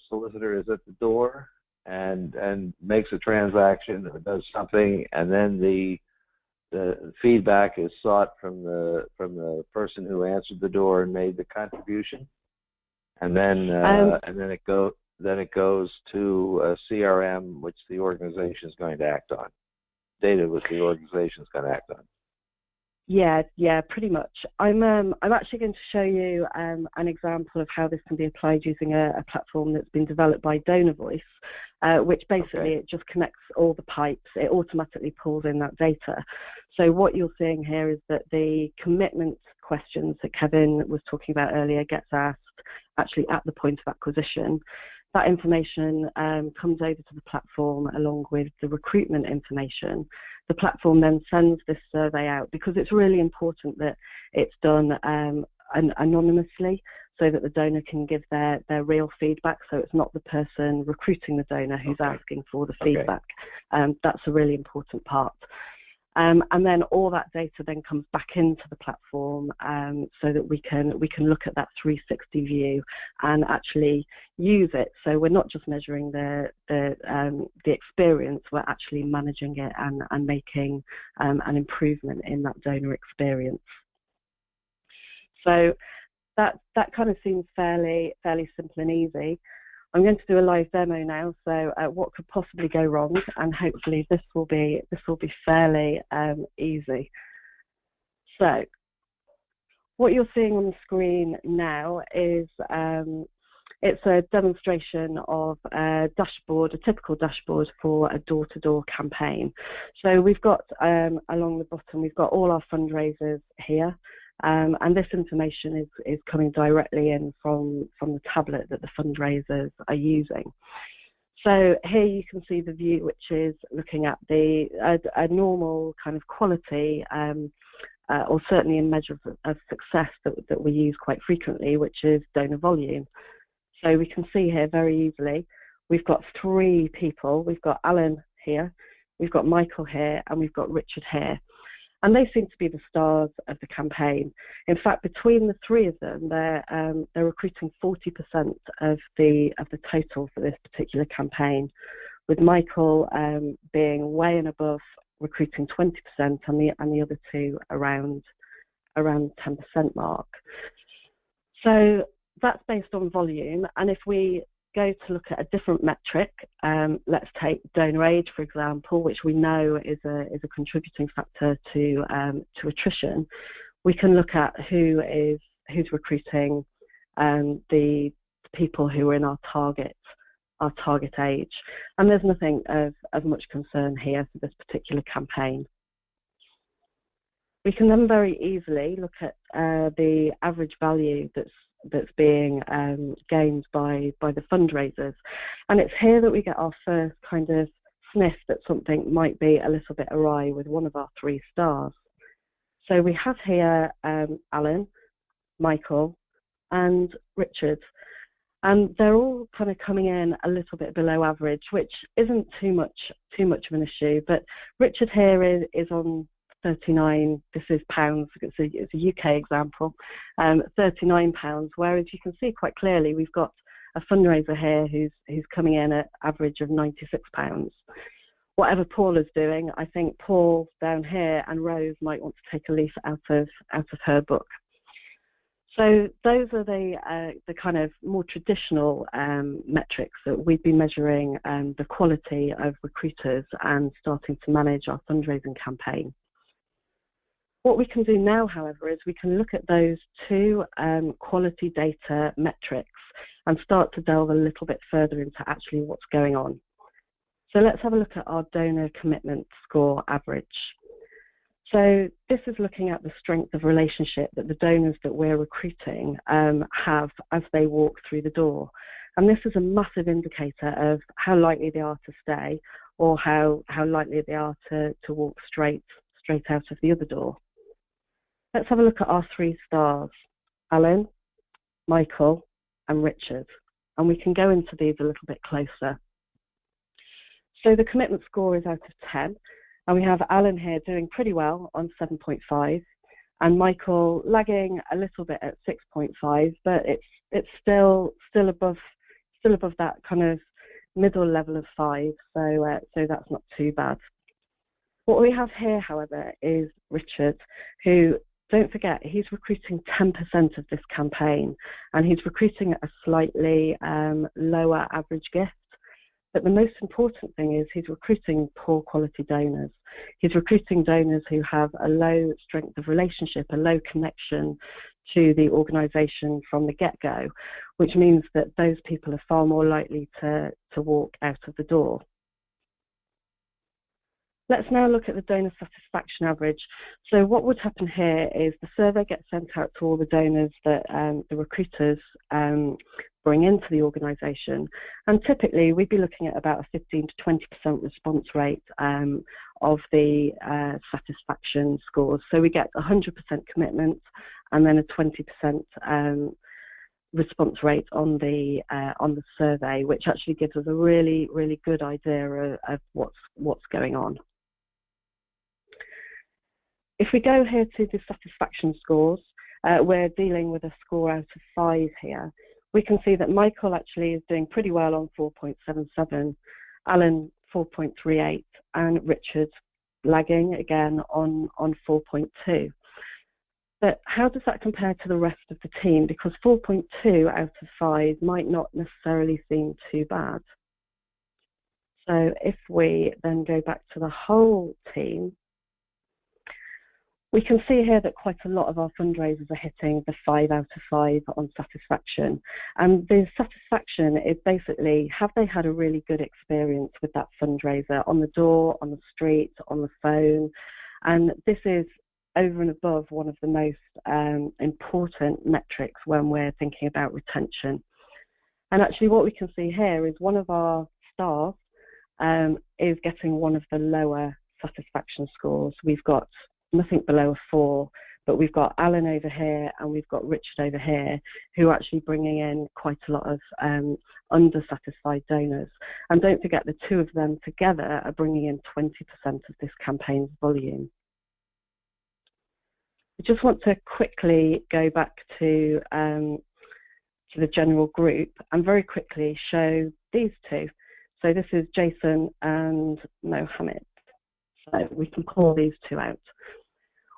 solicitor is at the door and makes a transaction or does something, and then the feedback is sought from the person who answered the door and made the contribution, and then it goes to a CRM, which the organization is going to act on. Data which the organization is going to act on. Yeah, pretty much. I'm actually going to show you an example of how this can be applied using a platform that's been developed by Donor Voice, which basically it just connects all the pipes. It automatically pulls in that data. So what you're seeing here is that the commitment questions that Kevin was talking about earlier gets asked actually at the point of acquisition. That information comes over to the platform along with the recruitment information. The platform then sends this survey out because it's really important that it's done anonymously so that the donor can give their real feedback. So it's not the person recruiting the donor who's asking for the feedback. That's a really important part. And then all that data then comes back into the platform so that we can look at that 360 view and actually use it. So we're not just measuring the experience, we're actually managing it and making an improvement in that donor experience. So that kind of seems fairly simple and easy. I'm going to do a live demo now, so what could possibly go wrong, and hopefully this will be fairly easy. So what you're seeing on the screen now is It's a demonstration of a dashboard, a typical dashboard for a door-to-door campaign. So we've got, along the bottom, we've got all our fundraisers here. And this information is coming directly in from the tablet that the fundraisers are using. So here you can see the view, which is looking at a normal kind of quality, or certainly a measure of success that we use quite frequently, which is donor volume. So we can see here very easily, we've got 3 people. We've got Alan here, we've got Michael here, and we've got Richard here. And they seem to be the stars of the campaign. In fact, between the 3 of them, they're recruiting 40% of the total for this particular campaign, with Michael being way and above, recruiting 20%, and the other 2 around 10% mark. So that's based on volume. And if we go to look at a different metric, let's take donor age, for example, which we know is a contributing factor to attrition. We can look at who's recruiting the people who are in our target age, and there's nothing of much concern here for this particular campaign. We can then very easily look at the average value that's being gained by the fundraisers, and it's here that we get our first kind of sniff that something might be a little bit awry with one of our 3 stars. So we have here Alan, Michael, and Richard, and they're all kind of coming in a little bit below average, which isn't too much of an issue. But Richard here is on 39, this is pounds, it's a UK example, £39, whereas you can see quite clearly we've got a fundraiser here who's coming in at average of £96. Whatever Paul is doing, I think Paul down here and Rose might want to take a leaf out of her book. So those are the kind of more traditional metrics that we've been measuring the quality of recruiters and starting to manage our fundraising campaign. What we can do now, however, is we can look at those 2 quality data metrics and start to delve a little bit further into actually what's going on. So let's have a look at our donor commitment score average. So this is looking at the strength of relationship that the donors that we're recruiting have as they walk through the door. And this is a massive indicator of how likely they are to stay, or how likely they are to walk straight out of the other door. Let's have a look at our 3 stars, Alan, Michael, and Richard. And we can go into these a little bit closer. So the commitment score is out of 10. And we have Alan here doing pretty well on 7.5, and Michael lagging a little bit at 6.5, but it's still above that kind of middle level of 5. So that's not too bad. What we have here, however, is Richard, who, don't forget, he's recruiting 10% of this campaign, and he's recruiting at a slightly lower average gift. But the most important thing is he's recruiting poor quality donors. He's recruiting donors who have a low strength of relationship, a low connection to the organisation from the get-go, which means that those people are far more likely to walk out of the door. Let's now look at the donor satisfaction average. So what would happen here is the survey gets sent out to all the donors that the recruiters bring into the organisation, and typically we'd be looking at about a 15 to 20% response rate of the satisfaction scores. So we get 100% commitment and then a 20% response rate on the survey, which actually gives us a really, really good idea of what's going on. If we go here to the satisfaction scores, we're dealing with a score out of 5 here. We can see that Michael actually is doing pretty well on 4.77, Alan 4.38, and Richard lagging again on 4.2. But how does that compare to the rest of the team? Because 4.2 out of 5 might not necessarily seem too bad. So if we then go back to the whole team, We can see here that quite a lot of our fundraisers are hitting the 5 out of 5 on satisfaction. And the satisfaction is basically, have they had a really good experience with that fundraiser on the door, on the street, on the phone? And this is over and above one of the most important metrics when we're thinking about retention. And actually what we can see here is one of our staff is getting one of the lower satisfaction scores. We've got nothing below a 4, but we've got Alan over here and we've got Richard over here who are actually bringing in quite a lot of undersatisfied donors. And don't forget, the two of them together are bringing in 20% of this campaign's volume. I just want to quickly go back to the general group and very quickly show these two. So this is Jason and Mohammed. So we can call these two out.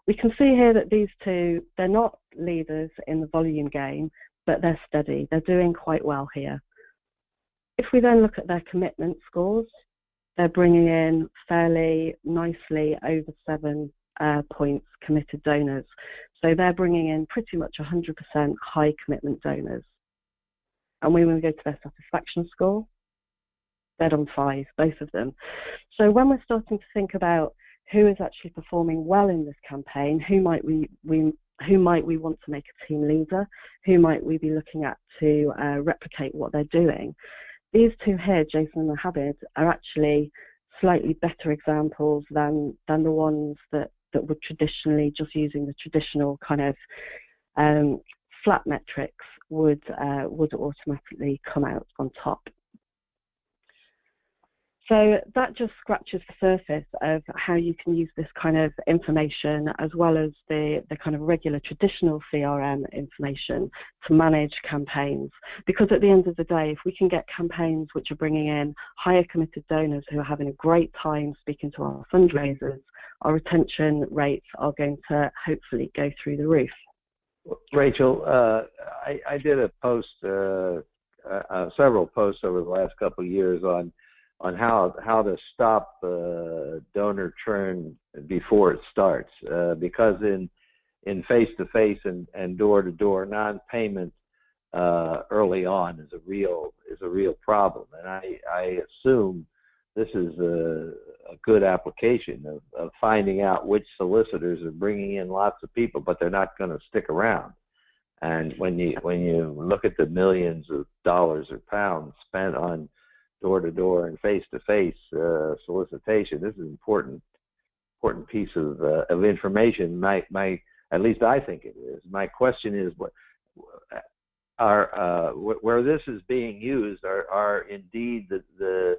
We can see here that these two, they're not leaders in the volume game, but they're steady. They're doing quite well here. If we then look at their commitment scores, they're bringing in fairly nicely over 7 points committed donors. So they're bringing in pretty much 100% high commitment donors. And when we go to their satisfaction score, they're on 5, both of them. So when we're starting to think about who is actually performing well in this campaign, who might we want to make a team leader, who might we be looking at to replicate what they're doing, these two here, Jason and Mohammed, are actually slightly better examples than the ones that were traditionally just using the traditional kind of flat metrics would automatically come out on top. So that just scratches the surface of how you can use this kind of information as well as the kind of regular traditional CRM information to manage campaigns. Because at the end of the day, if we can get campaigns which are bringing in higher committed donors who are having a great time speaking to our fundraisers, our retention rates are going to hopefully go through the roof. Rachel, I did a post, several posts over the last couple of years on how to stop donor churn before it starts, because in face-to-face and door-to-door, non-payment early on is a real problem, and I assume this is a good application of finding out which solicitors are bringing in lots of people, but they're not going to stick around. And when you look at the millions of dollars or pounds spent on door-to-door and face-to-face solicitation, this is an important piece of information. At least I think it is. My question is, where this is being used, are indeed the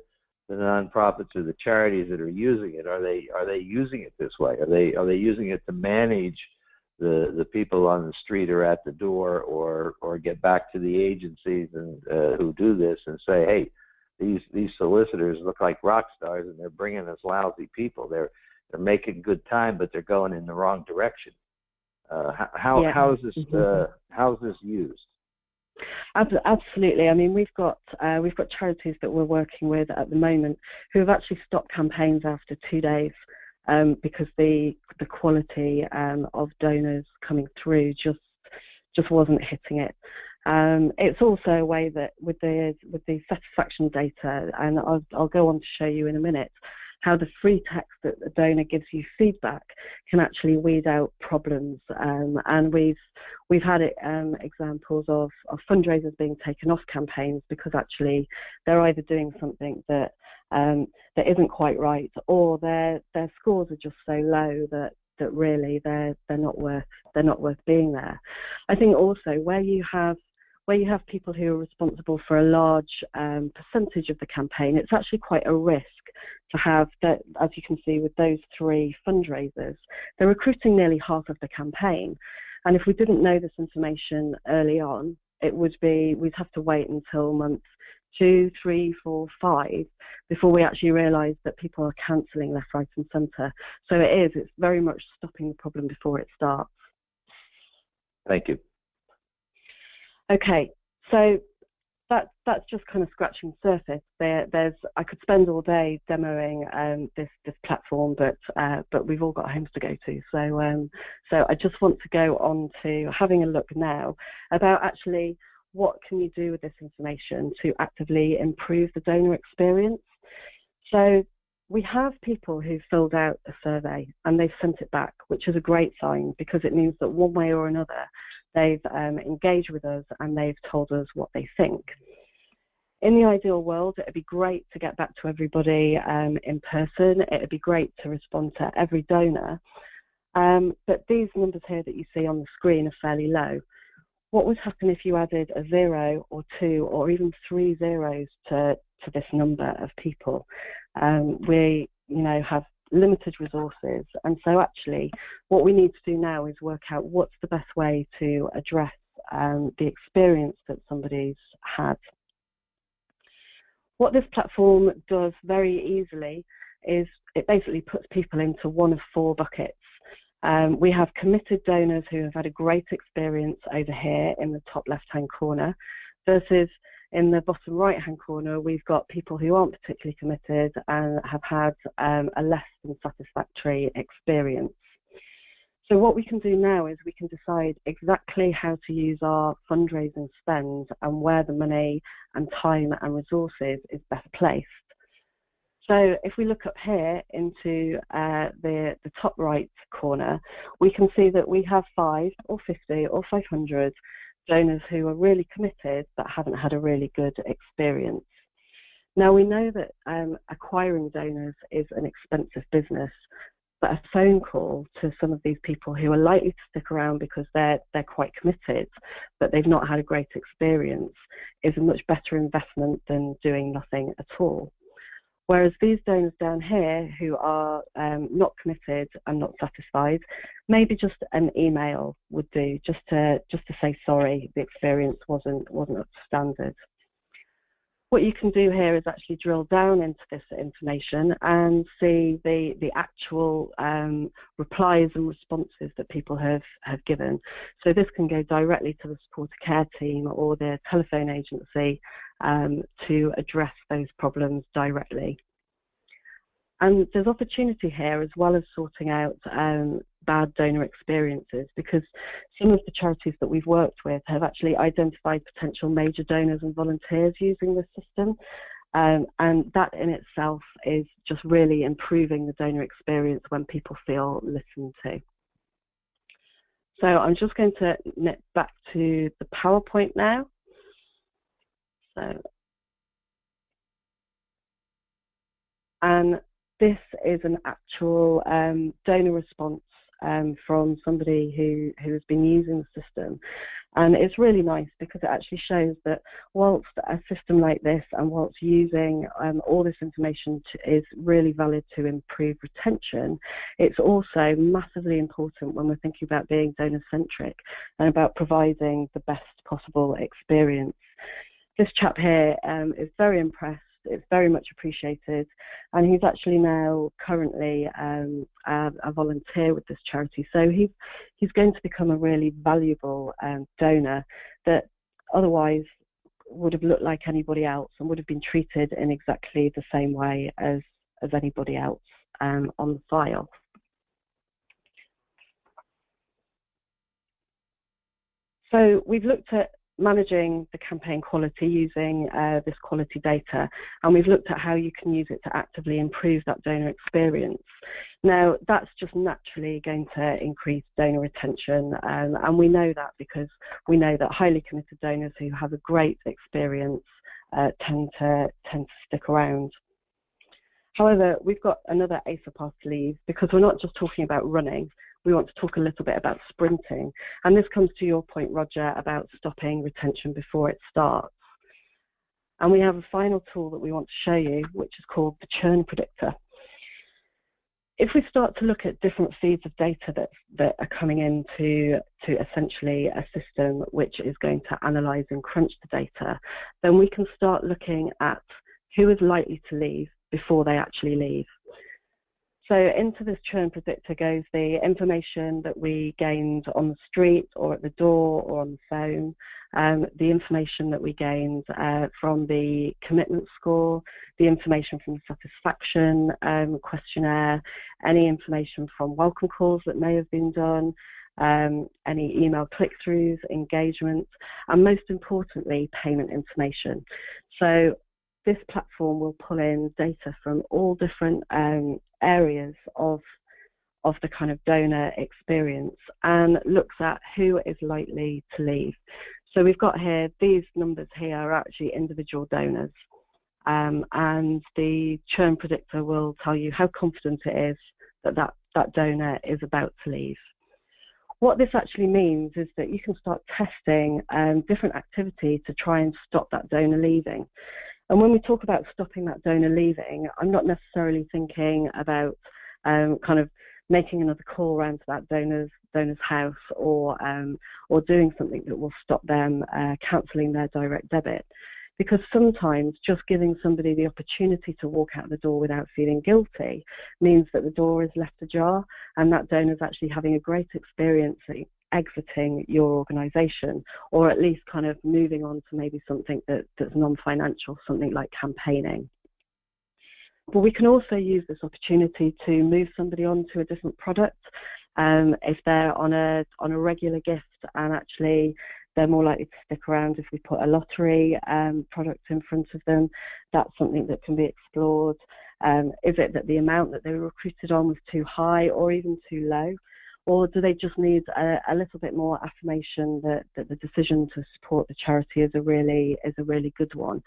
nonprofits or the charities that are using it, are they using it this way? Are they using it to manage the people on the street or at the door, or get back to the agencies and who do this and say, hey, these solicitors look like rock stars and they're bringing us lousy people. They're making good time, but they're going in the wrong direction. How is this used? Absolutely. I mean, we've got charities that we're working with at the moment who have actually stopped campaigns after 2 days because the quality of donors coming through just wasn't hitting it. It's also a way that with the satisfaction data, and I'll go on to show you in a minute, how the free text that the donor gives you feedback can actually weed out problems. And we've had examples of fundraisers being taken off campaigns because actually they're either doing something that isn't quite right, or their scores are just so low that really they're not worth being there. I think also where you have people who are responsible for a large percentage of the campaign, it's actually quite a risk to have that. As you can see with those 3 fundraisers, they're recruiting nearly half of the campaign. And if we didn't know this information early on, we'd have to wait until month 2, 3, 4, 5 before we actually realise that people are cancelling left, right and centre. So it's very much stopping the problem before it starts. Thank you. Okay, so that's just kind of scratching the surface. I could spend all day demoing this platform, but we've all got homes to go to. So I just want to go on to having a look now about actually what can you do with this information to actively improve the donor experience. So we have people who filled out a survey and they've sent it back, which is a great sign because it means that one way or another they've engaged with us and they've told us what they think. In the ideal world, it'd be great to get back to everybody in person. It'd be great to respond to every donor. But these numbers here that you see on the screen are fairly low. What would happen if you added a 0 or 2 or even 3 zeros to this number of people? We, have limited resources, and so actually what we need to do now is work out what's the best way to address the experience that somebody's had. What this platform does very easily is it basically puts people into one of 4 buckets. We have committed donors who have had a great experience over here in the top left-hand corner, versus in the bottom right-hand corner, we've got people who aren't particularly committed and have had a less than satisfactory experience. So what we can do now is we can decide exactly how to use our fundraising spend and where the money and time and resources is best placed. So if we look up here into the top right corner, we can see that we have 5 or 50 or 500 donors who are really committed but haven't had a really good experience. Now we know that acquiring donors is an expensive business, but a phone call to some of these people who are likely to stick around because they're quite committed but they've not had a great experience is a much better investment than doing nothing at all. Whereas these donors down here who are not committed and not satisfied, maybe just an email would do, just to say sorry, the experience wasn't up to standard. What you can do here is actually drill down into this information and see the actual replies and responses that people have given. So this can go directly to the supporter care team or the telephone agency to address those problems directly. And there's opportunity here as well as sorting out bad donor experiences, because some of the charities that we've worked with have actually identified potential major donors and volunteers using this system. And that in itself is just really improving the donor experience when people feel listened to. So I'm just going to nip back to the PowerPoint now. And this is an actual donor response from somebody who has been using the system. And it's really nice because it actually shows that whilst a system like this and whilst using all this information is really valid to improve retention, it's also massively important when we're thinking about being donor-centric and about providing the best possible experience. This chap here is very impressed. It's very much appreciated, and he's actually now currently a volunteer with this charity. So he's going to become a really valuable donor that otherwise would have looked like anybody else and would have been treated in exactly the same way as anybody else on the file. So we've looked at managing the campaign quality using this quality data, and we've looked at how you can use it to actively improve that donor experience. Now that's just naturally going to increase donor retention, and we know that because we know that highly committed donors who have a great experience tend to stick around. However, we've got another ace up our sleeve, because we're not just talking about running. We want to talk a little bit about sprinting. And this comes to your point, Roger, about stopping retention before it starts. And we have a final tool that we want to show you, which is called the Churn Predictor. If we start to look at different feeds of data that are coming into essentially a system which is going to analyze and crunch the data, then we can start looking at who is likely to leave before they actually leave. So into this churn predictor goes the information that we gained on the street or at the door or on the phone, the information that we gained from the commitment score, the information from the satisfaction questionnaire, any information from welcome calls that may have been done, any email click-throughs, engagement, and most importantly, payment information. So this platform will pull in data from all different areas of the kind of donor experience and looks at who is likely to leave. So we've got here, these numbers here are actually individual donors, and the churn predictor will tell you how confident it is that donor is about to leave. What this actually means is that you can start testing different activity to try and stop that donor leaving. And when we talk about stopping that donor leaving, I'm not necessarily thinking about kind of making another call around to that donor's house or doing something that will stop them cancelling their direct debit. Because sometimes just giving somebody the opportunity to walk out the door without feeling guilty means that the door is left ajar and that donor is actually having a great experience exiting your organisation, or at least kind of moving on to maybe something that's non-financial, something like campaigning. But we can also use this opportunity to move somebody on to a different product. If they're on a regular gift and actually they're more likely to stick around if we put a lottery product in front of them, that's something that can be explored. Is it that the amount that they were recruited on was too high or even too low? Or do they just need a little bit more affirmation that the decision to support the charity is a really good one?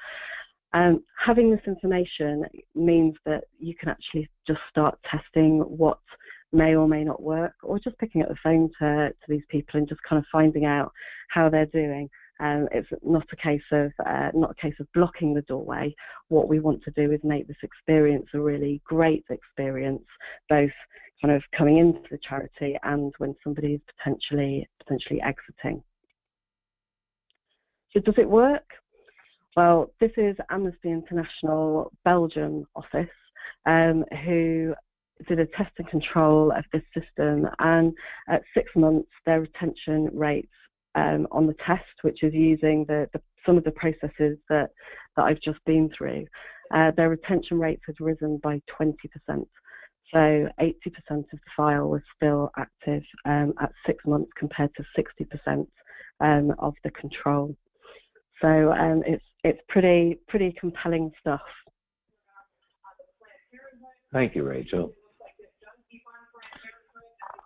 Having this information means that you can actually just start testing what may or may not work, or just picking up the phone to these people and just kind of finding out how they're doing. It's not a case of blocking the doorway. What we want to do is make this experience a really great experience, both kind of coming into the charity and when somebody is potentially exiting. So does it work? Well, this is Amnesty International Belgium office who did a test and control of this system, and at 6 months their retention rates on the test, which is using some of the processes that I've just been through, their retention rates had risen by 20%. So 80% of the file was still active at 6 months compared to 60% of the control. So it's pretty compelling stuff. Thank you, Rachel.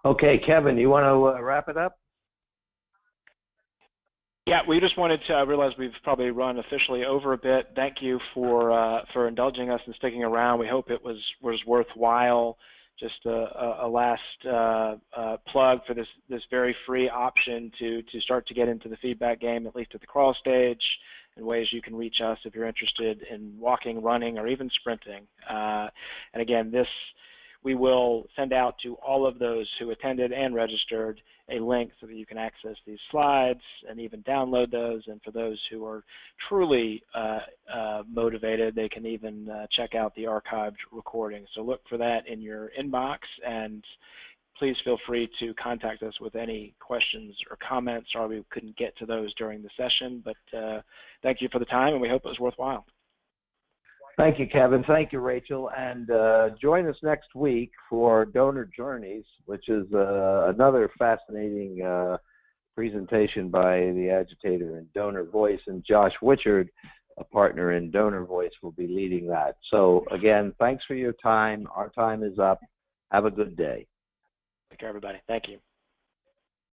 Okay, Kevin, you want to wrap it up? Yeah, we just wanted to realize we've probably run officially over a bit. Thank you for indulging us and sticking around. We hope it was worthwhile. Just a last plug for this very free option to start to get into the feedback game, at least at the crawl stage, and ways you can reach us if you're interested in walking, running, or even sprinting. And again, we will send out to all of those who attended and registered a link so that you can access these slides and even download those. And for those who are truly motivated, they can even check out the archived recording. So look for that in your inbox, and please feel free to contact us with any questions or comments. Sorry we couldn't get to those during the session, but thank you for the time, and we hope it was worthwhile. Thank you, Kevin. Thank you, Rachel. And join us next week for Donor Journeys, which is another fascinating presentation by the agitator in Donor Voice. And Josh Wichard, a partner in Donor Voice, will be leading that. So, again, thanks for your time. Our time is up. Have a good day. Take care, everybody. Thank you.